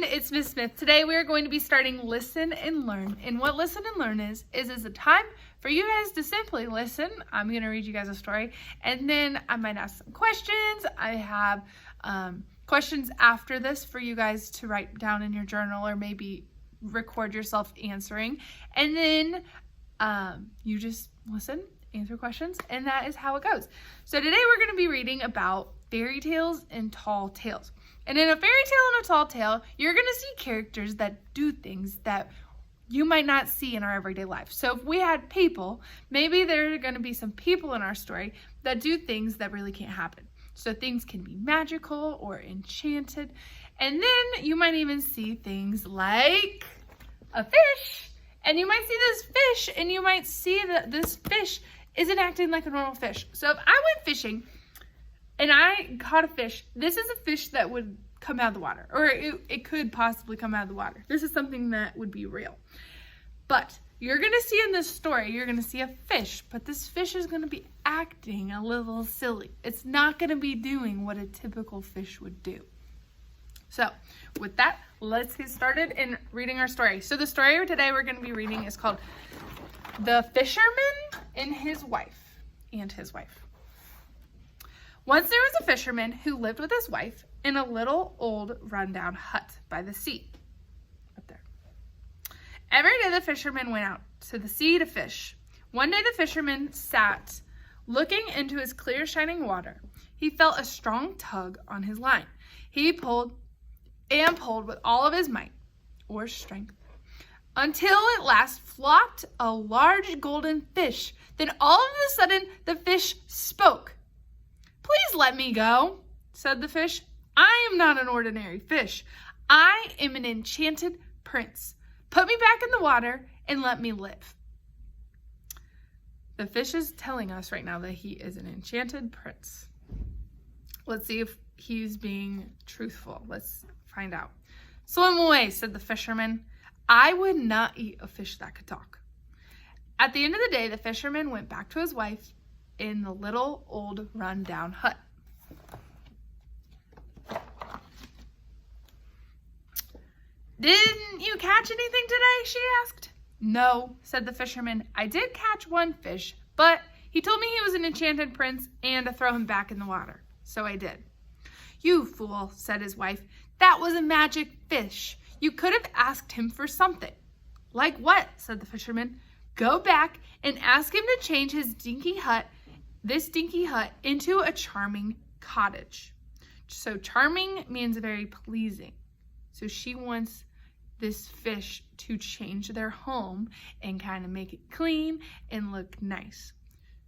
it's Miss Smith. Today we are going to be starting Listen and Learn. And what Listen and Learn is a time for you guys to simply listen. I'm going to read you guys a story, and then I might ask some questions. I have questions after this for you guys to write down in your journal or maybe record yourself answering. And then you just listen, answer questions, and that is how it goes. So today we're going to be reading about fairy tales and tall tales. And in a fairy tale and a tall tale, you're going to see characters that do things that you might not see in our everyday life. So if we had people, maybe there are going to be some people in our story that do things that really can't happen. So things can be magical or enchanted. And then you might even see things like a fish. And you might see this fish, and you might see that this fish isn't acting like a normal fish. So if I went fishing and I caught a fish, this is a fish that would come out of the water, or it could possibly come out of the water. This is something that would be real. But you're going to see in this story, you're going to see a fish, but this fish is going to be acting a little silly. It's not going to be doing what a typical fish would do. So with that, let's get started in reading our story. So the story today we're going to be reading is called The Fisherman and His Wife. Once there was a fisherman who lived with his wife in a little old rundown hut by the sea. Up there. Every day the fisherman went out to the sea to fish. One day the fisherman sat looking into his clear shining water. He felt a strong tug on his line. He pulled and pulled with all of his might or strength until at last flopped a large golden fish. Then all of a sudden the fish spoke. "Please let me go," said the fish. "I am not an ordinary fish. I am an enchanted prince. Put me back in the water and let me live." The fish is telling us right now that he is an enchanted prince. Let's see if he's being truthful. Let's find out. "Swim away," said the fisherman. "I would not eat a fish that could talk." At the end of the day, the fisherman went back to his wife in the little old rundown hut. "Didn't you catch anything today?" she asked. "No," said the fisherman. "I did catch one fish, but he told me he was an enchanted prince and to throw him back in the water. So I did." "You fool," said his wife. "That was a magic fish. You could have asked him for something." "Like what?" said the fisherman. "Go back and ask him to change this dinky hut into a charming cottage." So charming means very pleasing. So she wants this fish to change their home and kind of make it clean and look nice.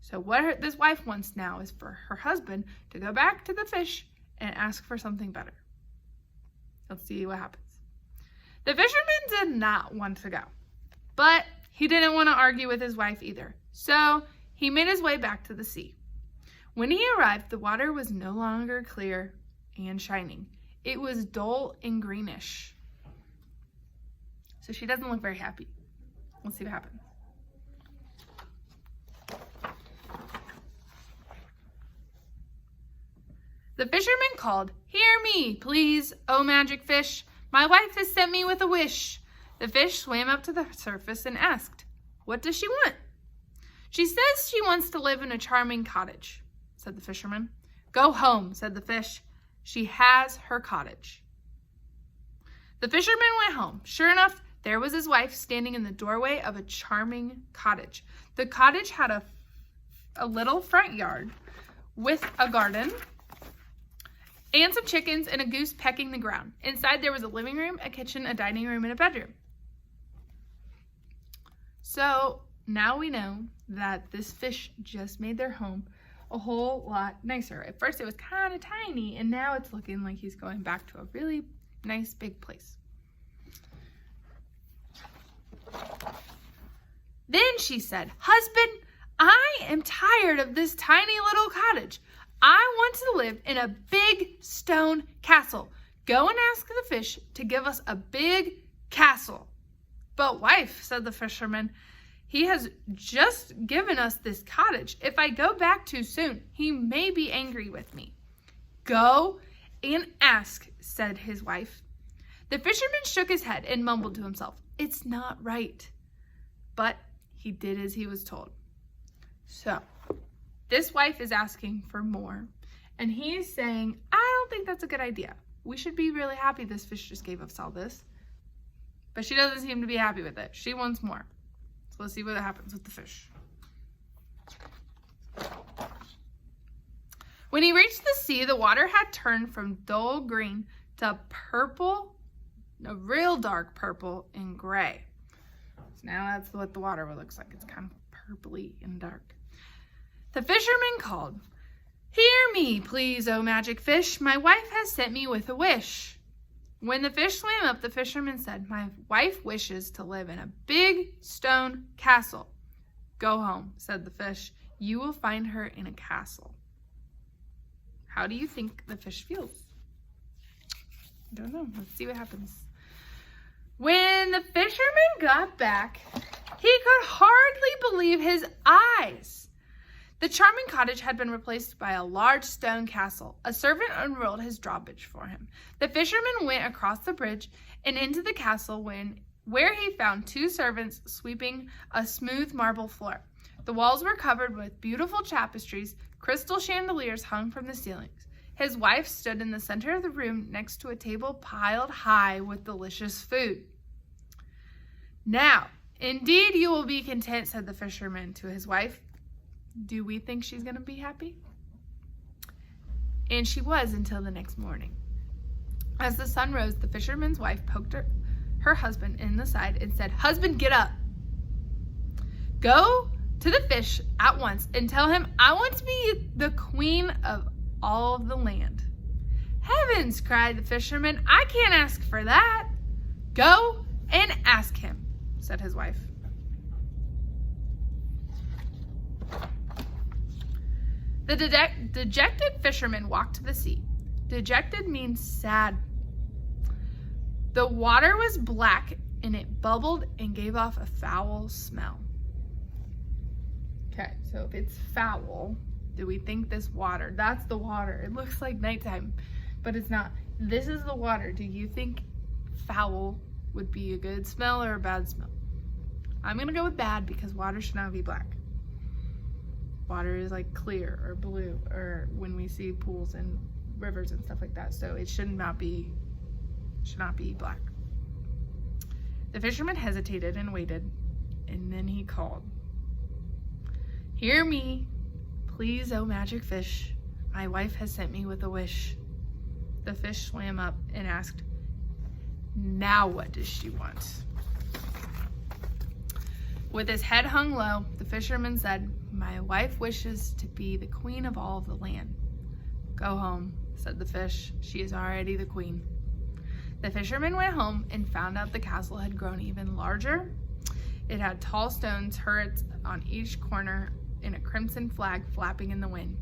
So what this wife wants now is for her husband to go back to the fish and ask for something better. Let's see what happens. The fisherman did not want to go, but he didn't want to argue with his wife either. So he made his way back to the sea. When he arrived, the water was no longer clear and shining. It was dull and greenish. So she doesn't look very happy. Let's see what happens. The fisherman called, "Hear me, please, O magic fish. My wife has sent me with a wish." The fish swam up to the surface and asked, "What does she want?" "She says she wants to live in a charming cottage," said the fisherman. "Go home," said the fish. "She has her cottage." The fisherman went home. Sure enough, there was his wife standing in the doorway of a charming cottage. The cottage had a little front yard with a garden and some chickens and a goose pecking the ground. Inside there was a living room, a kitchen, a dining room, and a bedroom. So now we know that this fish just made their home a whole lot nicer. At first it was kind of tiny, and now it's looking like he's going back to a really nice big place. Then she said, "Husband, I am tired of this tiny little cottage. I want to live in a big stone castle. Go and ask the fish to give us a big castle." "But wife," said the fisherman, "he has just given us this cottage. If I go back too soon, he may be angry with me." "Go and ask," said his wife. The fisherman shook his head and mumbled to himself, "It's not right." But he did as he was told. So, this wife is asking for more. And he's saying, I don't think that's a good idea. We should be really happy this fish just gave us all this. But she doesn't seem to be happy with it. She wants more. So let's see what happens with the fish. When he reached the sea, the water had turned from dull green to purple, a real dark purple and gray. So now that's what the water looks like. It's kind of purpley and dark. The fisherman called, "Hear me, please, O magic fish. My wife has sent me with a wish." When the fish swam up, the fisherman said, "My wife wishes to live in a big stone castle." "Go home," said the fish. "You will find her in a castle." How do you think the fish feels? I don't know. Let's see what happens. When the fisherman got back, he could hardly believe his eyes. The charming cottage had been replaced by a large stone castle. A servant unrolled his drawbridge for him. The fisherman went across the bridge and into the castle where he found two servants sweeping a smooth marble floor. The walls were covered with beautiful tapestries. Crystal chandeliers hung from the ceilings. His wife stood in the center of the room next to a table piled high with delicious food. "Now, indeed you will be content," said the fisherman to his wife. Do we think she's going to be happy? And she was until the next morning. As the sun rose, the fisherman's wife poked her husband in the side and said, "Husband, get up. Go to the fish at once and tell him I want to be the queen of all of the land." "Heavens," cried the fisherman, "I can't ask for that." "Go and ask him," said his wife. The dejected fisherman walked to the sea. Dejected means sad. The water was black and it bubbled and gave off a foul smell. Okay, so if it's foul, do we think this water, that's the water. It looks like nighttime, but it's not. This is the water. Do you think foul would be a good smell or a bad smell? I'm going to go with bad because water should not be black. Water is like clear or blue, or when we see pools and rivers and stuff like that. So it should not be black. The fisherman hesitated and waited, and then he called, "Hear me, please, O magic fish. My wife has sent me with a wish." The fish swam up and asked, "Now what does she want?" With his head hung low, the fisherman said, "My wife wishes to be the queen of all of the land." "Go home," said the fish. "She is already the queen." The fisherman went home and found out the castle had grown even larger. It had tall stone turrets on each corner and a crimson flag flapping in the wind.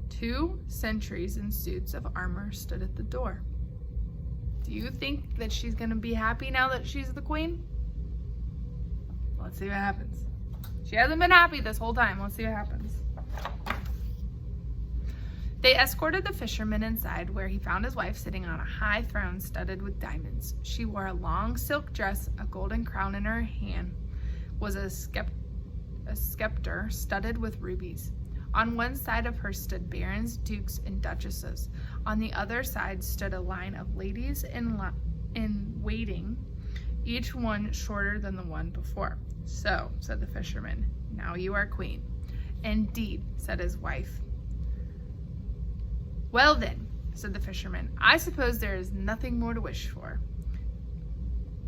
2 sentries in suits of armor stood at the door. Do you think that she's going to be happy now that she's the queen? Let's see what happens. She hasn't been happy this whole time. Let's see what happens. They escorted the fisherman inside, where he found his wife sitting on a high throne studded with diamonds. She wore a long silk dress, a golden crown in her hand was a scepter studded with rubies. On one side of her stood barons, dukes, and duchesses. On the other side stood a line of ladies in waiting, each one shorter than the one before. "So," said the fisherman, "now you are queen." "Indeed," said his wife. "Well then," said the fisherman, "I suppose there is nothing more to wish for."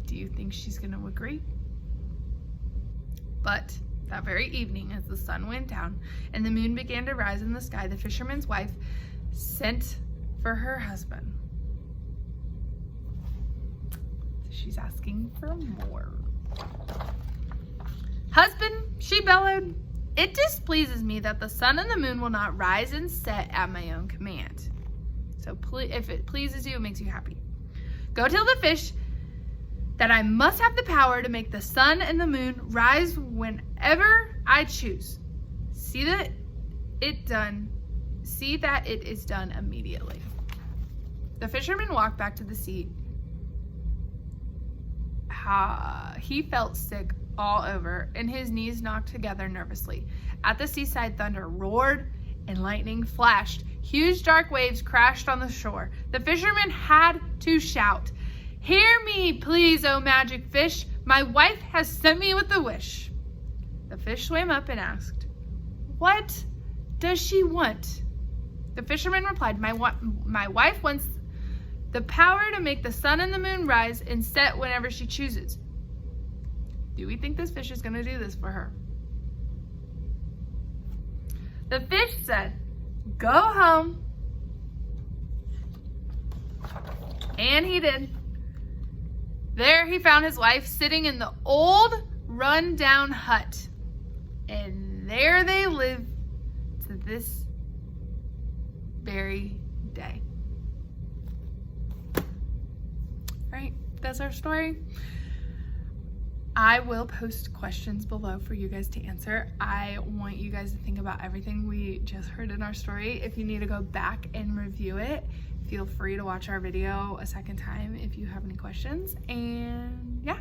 Do you think she's going to agree? But that very evening, as the sun went down and the moon began to rise in the sky, the fisherman's wife sent for her husband. She's asking for more. "Husband," she bellowed, "it displeases me that the sun and the moon will not rise and set at my own command. So if it pleases you, it makes you happy. Go tell the fish that I must have the power to make the sun and the moon rise whenever I choose. See that it is done immediately." The fisherman walked back to the sea he felt sick all over, and his knees knocked together nervously. At the seaside, thunder roared and lightning flashed. Huge dark waves crashed on the shore. The fisherman had to shout, "Hear me, please, O magic fish. My wife has sent me with a wish." The fish swam up and asked, "What does she want?" The fisherman replied, My wife wants the power to make the sun and the moon rise and set whenever she chooses." Do we think this fish is going to do this for her? The fish said, "Go home." And he did. There he found his wife sitting in the old run-down hut. And there they live to this very day. Right, that's our story. I will post questions below for you guys to answer. I want you guys to think about everything we just heard in our story. If you need to go back and review it, feel free to watch our video a second time if you have any questions. And yeah.